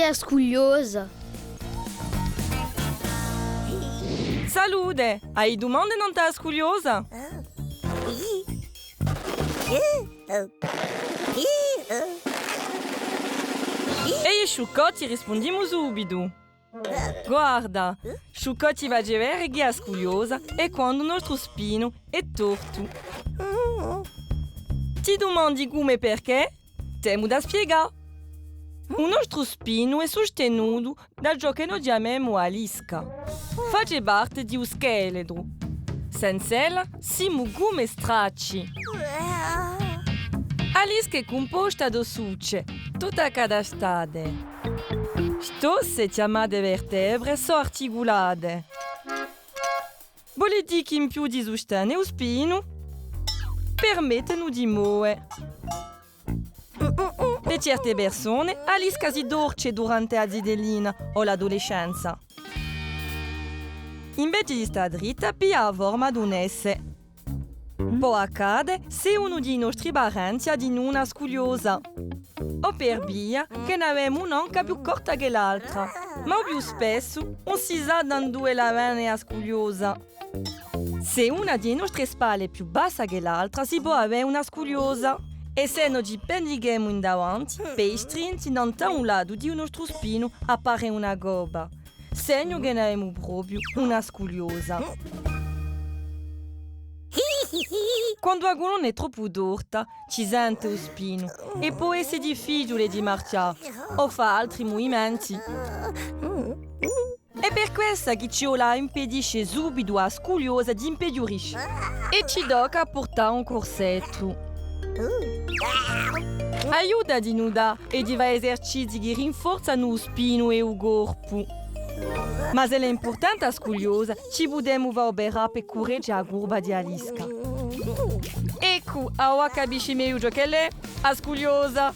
è scugliosa. Salute! Hai domande non t'è scugliosa? E i sciuccotti rispondiamo subito. Guarda, sciuccotti va a vedere chi è scugliosa e quando il nostro spino è torto. Ti domandi come e perché? Temo da spiegare. Il nostro spino è sostenuto da ciò che noi chiamiamo alisca. Fa parte di un scheletro. Senza ella siamo come stracci. Alisca è composta da succe, tutta cadastate. Stosse chiamate vertebre sono articolate. Vuol dire che in più di sostenere lo spino permettono di muovere. Per certe persone, Alisca si dorce durante la zidellina o l'adolescenza. Invece di stare dritta, pia la forma di un S. Può accadere se uno dei nostri parenti ha di una scugliosa. O per via che ne abbiamo un'anca più corta che l'altra. Ma più spesso non si sa da dove la vene è scugliosa. Se una delle nostre spalle è più bassa che l'altra, si può avere una scugliosa. E se noi ci pendighiamo in davanti, per i strinti, da un lato di un nostro spino appare una gobba. Segno che ne abbiamo proprio una scugliosa. Quando qualcuno è troppo dorta, ci sente lo spino e può essere difficile di marciare o fa altri movimenti. È per questo che Ciola impedisce subito a scugliosa di impedire e ci tocca portare un corsetto. Aiuta di nuda e di fare esercizi che rinforzano lo spino e il corpo. Ma se è importante a scugliosa, ci possiamo operare per correggere la curva di Alisca. Ecco, ora capisci meglio che lei è a scugliosa.